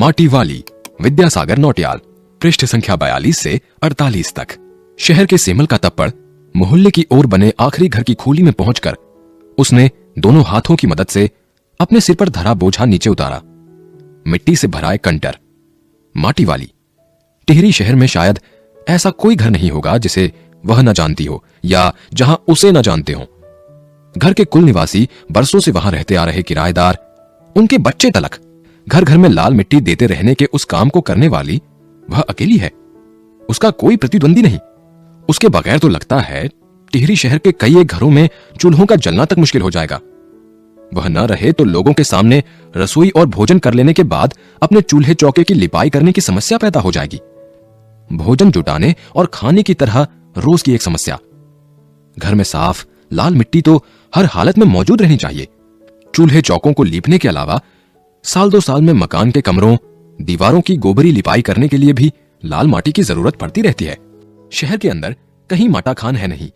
माटी वाली, विद्यासागर नौटियाल, पृष्ठ संख्या 42 से 48 तक। शहर के सेमल का तप्पड़ मोहल्ले की ओर बने आखिरी घर की खोली में पहुंचकर उसने दोनों हाथों की मदद से अपने सिर पर धरा बोझा नीचे उतारा। मिट्टी से भरा एक कंटर। माटी वाली। टिहरी शहर में शायद ऐसा कोई घर नहीं होगा जिसे वह न जानती हो या जहां उसे न जानते हो। घर के कुल निवासी, बरसों से वहां रहते आ रहे किराएदार, उनके बच्चे तलक, घर घर में लाल मिट्टी देते रहने के उस काम को करने वाली वह अकेली है। उसका कोई प्रतिद्वंदी नहीं। उसके बगैर तो लगता है टिहरी शहर के कई एक घरों में चूल्हों का जलना तक मुश्किल हो जाएगा। वह न रहे तो लोगों के सामने रसोई और भोजन कर लेने के बाद अपने चूल्हे चौके की लिपाई करने की समस्या पैदा हो जाएगी। भोजन जुटाने और खाने की तरह रोज की एक समस्या। घर में साफ लाल मिट्टी तो हर हालत में मौजूद रहनी चाहिए। चूल्हे चौकों को लीपने के अलावा साल दो साल में मकान के कमरों, दीवारों की गोबरी लिपाई करने के लिए भी लाल माटी की जरूरत पड़ती रहती है। शहर के अंदर कहीं माटा खान है नहीं।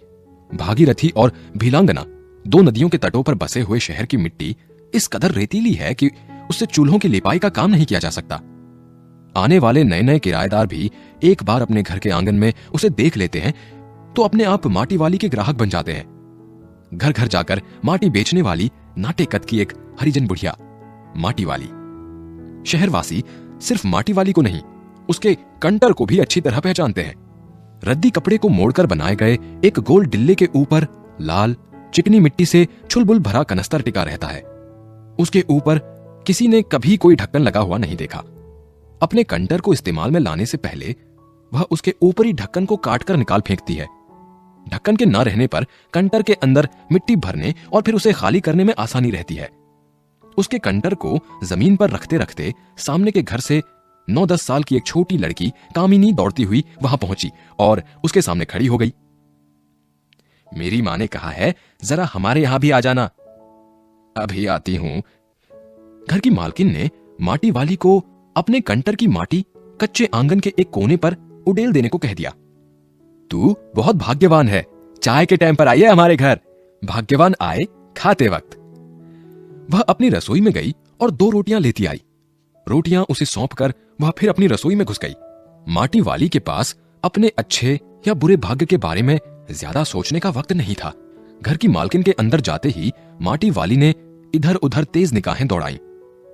भागीरथी और भीलांगना, दो नदियों के तटों पर बसे हुए शहर की मिट्टी इस कदर रेतीली है कि उससे चूल्हों की लिपाई का काम नहीं किया जा सकता। आने वाले नए नए किराएदार भी एक बार अपने घर के आंगन में उसे देख लेते हैं तो अपने आप माटी वाली के ग्राहक बन जाते हैं। घर घर जाकर माटी बेचने वाली नाटे कद की एक हरिजन बुढ़िया, माटी वाली। शहरवासी सिर्फ माटी वाली को नहीं, उसके कंटर को भी अच्छी तरह पहचानते हैं। रद्दी कपड़े को मोड़कर बनाए गए एक गोल डिल्ले के ऊपर लाल चिकनी मिट्टी से छुलबुल भरा कनस्तर टिका रहता है। उसके ऊपर किसी ने कभी कोई ढक्कन लगा हुआ नहीं देखा। अपने कंटर को इस्तेमाल में लाने से पहले वह उसके ऊपरी ढक्कन को काटकर निकाल फेंकती है। ढक्कन के न रहने पर कंटर के अंदर मिट्टी भरने और फिर उसे खाली करने में आसानी रहती है। उसके कंटर को जमीन पर रखते रखते सामने के घर से 9-10 साल की एक छोटी लड़की कामिनी दौड़ती हुई वहां पहुंची और उसके सामने खड़ी हो गई। मेरी मां ने कहा है जरा हमारे यहां भी आ जाना। अभी आती हूं। घर की मालकिन ने माटी वाली को अपने कंटर की माटी कच्चे आंगन के एक कोने पर उडेल देने को कह दिया। तू बहुत भाग्यवान है, चाय के टाइम पर आई है हमारे घर। भाग्यवान आए खाते वक्त। वह अपनी रसोई में गई और 2 रोटियां लेती आई। रोटियां उसे सौंपकर वह फिर अपनी रसोई में घुस गई। माटी वाली के पास अपने अच्छे या बुरे भाग्य के बारे में ज्यादा सोचने का वक्त नहीं था। घर की मालकिन के अंदर जाते ही माटी वाली ने इधर उधर तेज निगाहें दौड़ाई।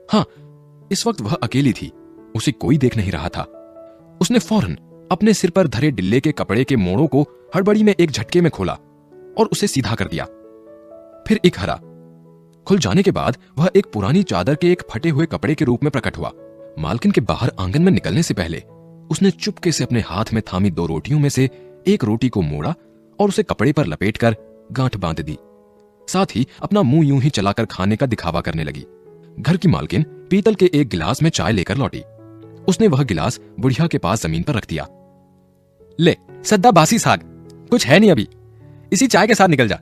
हाँ, इस वक्त वह अकेली थी, उसे कोई देख नहीं रहा था। उसने फौरन अपने सिर पर धरे डिल्ले के कपड़े के मोड़ों को हड़बड़ी में एक झटके में खोला और उसे सीधा कर दिया। फिर एक हरा खुल जाने के बाद वह एक पुरानी चादर के एक फटे हुए कपड़े के रूप में प्रकट हुआ। मालकिन के बाहर आंगन में निकलने से पहले उसने चुपके से अपने हाथ में थामी 2 रोटियों में से एक रोटी को मोड़ा और उसे कपड़े पर लपेटकर गांठ बांध दी। साथ ही अपना मुंह यूं ही चलाकर खाने का दिखावा करने लगी। घर की मालकिन पीतल के एक गिलास में चाय लेकर लौटी। उसने वह गिलास बुढ़िया के पास जमीन पर रख दिया। ले सद्दा बासी साग, कुछ है नहीं अभी, इसी चाय के साथ निकल जा।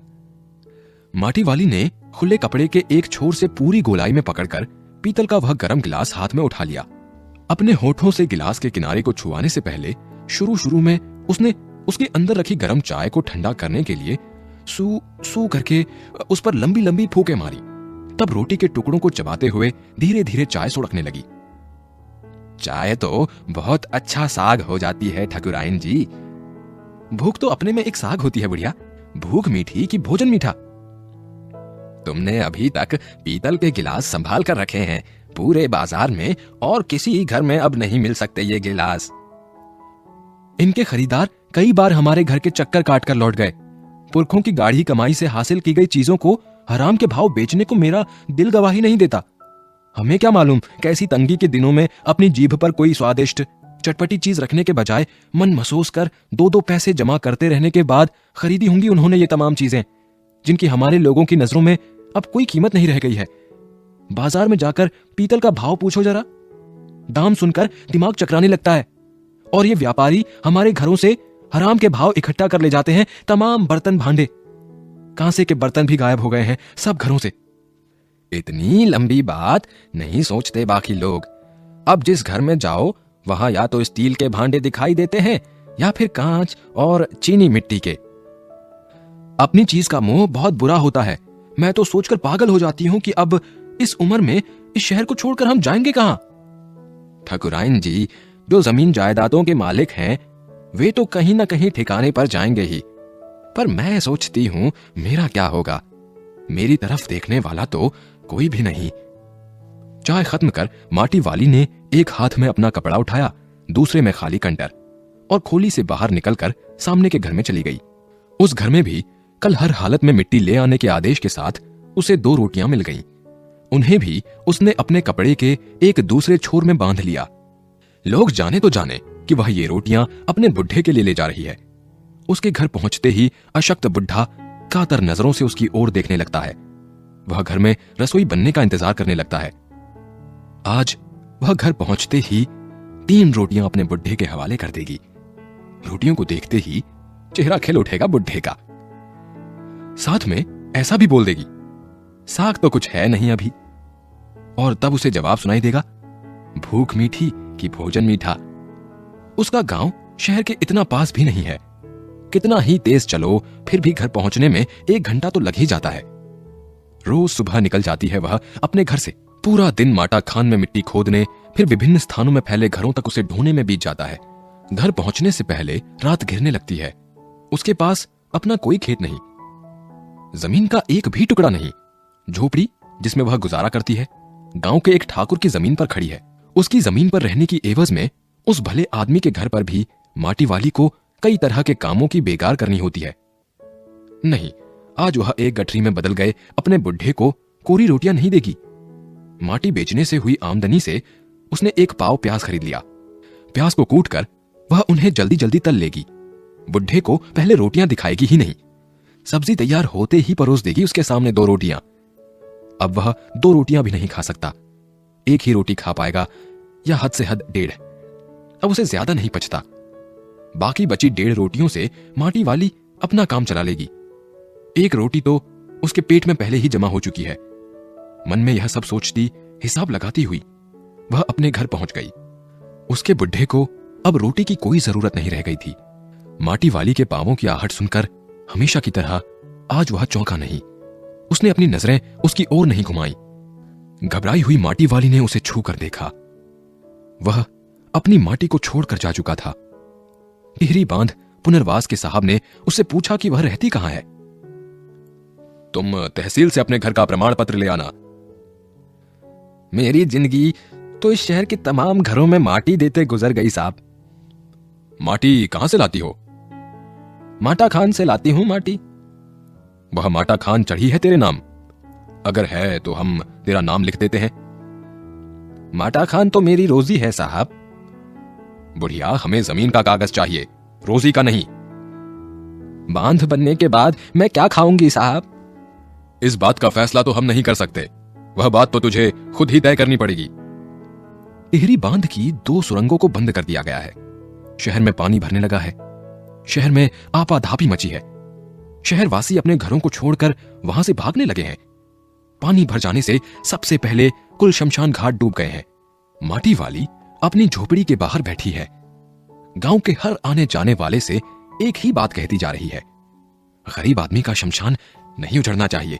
माटी वाली ने खुले कपड़े के एक छोर से पूरी गोलाई में पकड़कर पीतल का वह गर्म गिलास हाथ में उठा लिया। अपने होठों से गिलास के किनारे को छुआने से पहले शुरू में उसने उसके अंदर रखी गर्म चाय को ठंडा करने के लिए सू करके उस पर लंबी लंबी फूंके मारी। तब रोटी के टुकड़ों को चबाते हुए धीरे धीरे चाय सुड़कने लगी। चाय तो बहुत अच्छा साग हो जाती है ठकुराइन जी। भूख तो अपने में एक साग होती है बुढ़िया, भूख मीठी कि भोजन मीठा। तुमने अभी तक पीतल के गिलास संभाल कर रखे हैं, पूरे बाजार में और किसी घर में अब नहीं मिल सकते ये गिलास। इनके खरीदार कई बार हमारे घर के चक्कर काट कर लौट गए। पुरखों की गाढ़ी कमाई से हासिल की गई चीजों को हराम के भाव बेचने को मेरा दिल गवाही नहीं देता। हमें क्या मालूम कैसी तंगी के दिनों में अपनी जीभ पर कोई स्वादिष्ट चटपटी चीज रखने के बजाय मन महसूस कर 2-2 पैसे जमा करते रहने के बाद खरीदी होंगी उन्होंने ये तमाम चीजें, जिनकी हमारे लोगों की नजरों में अब कोई कीमत नहीं रह गई है। बाजार में जाकर पीतल का भाव पूछो जरा, दाम सुनकर दिमाग चकराने लगता है। और ये व्यापारी हमारे घरों से हराम के भाव इकट्ठा कर ले जाते हैं तमाम बर्तन भांडे। कांसे के बर्तन भी गायब हो गए हैं सब घरों से। इतनी लंबी बात नहीं सोचते बाकी लोग। अब जिस घर में जाओ वहां या तो स्टील के भांडे दिखाई देते हैं या फिर कांच और चीनी मिट्टी के। अपनी चीज का मोह बहुत बुरा होता है। मैं तो सोचकर पागल हो जाती हूं कि अब इस उम्र में इस शहर को छोड़कर हम जाएंगे कहां। ठकुराइन जी, जो जमीन जायदादों के मालिक हैं, वे तो कहीं ना कहीं ठिकाने पर जाएंगे ही, पर मैं सोचती हूं मेरा क्या होगा। मेरी तरफ देखने वाला तो कोई भी नहीं। चाय खत्म कर माटी वाली ने एक हाथ में अपना कपड़ा उठाया, दूसरे में खाली कंटर, और खोली से बाहर निकलकर सामने के घर में चली गई। उस घर में भी कल हर हालत में मिट्टी ले आने के आदेश के साथ उसे 2 रोटियां मिल गईं। उन्हें भी उसने अपने कपड़े के एक दूसरे छोर में बांध लिया। लोग जाने तो जाने कि वह ये रोटियां अपने बुढ़े के लिए ले जा रही है। उसके घर पहुंचते ही अशक्त बुढ़ा कातर नजरों से उसकी ओर देखने लगता है। वह घर में रसोई बनने का इंतजार करने लगता है। आज वह घर पहुंचते ही 3 रोटियां अपने बुढ़े के हवाले कर देगी। रोटियों को देखते ही चेहरा खिल उठेगा बुढ़े का। साथ में ऐसा भी बोल देगी, साग तो कुछ है नहीं अभी। और तब उसे जवाब सुनाई देगा, भूख मीठी कि भोजन मीठा। उसका गांव शहर के इतना पास भी नहीं है। कितना ही तेज चलो फिर भी घर पहुंचने में 1 घंटा तो लग ही जाता है। रोज सुबह निकल जाती है वह अपने घर से। पूरा दिन माटा खान में मिट्टी खोदने, फिर विभिन्न स्थानों में फैले घरों तक उसे ढूंढने में बीत जाता है। घर पहुंचने से पहले रात घिरने लगती है। उसके पास अपना कोई खेत नहीं, जमीन का एक भी टुकड़ा नहीं। झोपड़ी जिसमें वह गुजारा करती है गांव के एक ठाकुर की जमीन पर खड़ी है। उसकी जमीन पर रहने की एवज में उस भले आदमी के घर पर भी माटी वाली को कई तरह के कामों की बेगार करनी होती है। नहीं, आज वह एक गठरी में बदल गए अपने बुढ़े को कोरी रोटियां नहीं देगी। माटी बेचने से हुई आमदनी से उसने 1 पाव प्याज खरीद लिया। प्याज को कूटकर वह उन्हें जल्दी जल्दी तल लेगी। बुढ़े को पहले रोटियां दिखाएगी ही नहीं, सब्जी तैयार होते ही परोस देगी उसके सामने 2 रोटियां। अब वह 2 रोटियां भी नहीं खा सकता। 1 ही रोटी खा पाएगा या हद से हद 1.5। अब उसे ज्यादा नहीं पचता। बाकी बची 1.5 रोटियों से माटी वाली अपना काम चला लेगी। 1 रोटी तो उसके पेट में पहले ही जमा हो चुकी है। मन में यह सब सोचती, हिसाब लगाती हुई वह अपने घर पहुंच गई। उसके बुढ़े को अब रोटी की कोई जरूरत नहीं रह गई थी। माटी वाली के पांवों की आहट सुनकर हमेशा की तरह आज वह चौंका नहीं। उसने अपनी नजरें उसकी ओर नहीं घुमाई। घबराई हुई माटी वाली ने उसे छू कर देखा। वह अपनी माटी को छोड़कर जा चुका था। टिहरी बांध पुनर्वास के साहब ने उससे पूछा कि वह रहती कहां है। तुम तहसील से अपने घर का प्रमाण पत्र ले आना। मेरी जिंदगी तो इस शहर के तमाम घरों में माटी देते गुजर गई साहब। माटी कहां से लाती हो? माटा खान से लाती हूं माटी। वह माटा खान चढ़ी है तेरे नाम? अगर है तो हम तेरा नाम लिख देते हैं। माटा खान तो मेरी रोजी है साहब। बुढ़िया, हमें जमीन का कागज चाहिए, रोजी का नहीं। बांध बनने के बाद मैं क्या खाऊंगी साहब? इस बात का फैसला तो हम नहीं कर सकते, वह बात तो तुझे खुद ही तय करनी पड़ेगी। टिहरी बांध की 2 सुरंगों को बंद कर दिया गया है। शहर में पानी भरने लगा है। शहर में आपाधापी मची है। शहरवासी अपने घरों को छोड़कर वहां से भागने लगे हैं। पानी भर जाने से सबसे पहले कुल शमशान घाट डूब गए हैं। माटी वाली अपनी झोपड़ी के बाहर बैठी है। गांव के हर आने जाने वाले से एक ही बात कहती जा रही है, गरीब आदमी का शमशान नहीं उजड़ना चाहिए,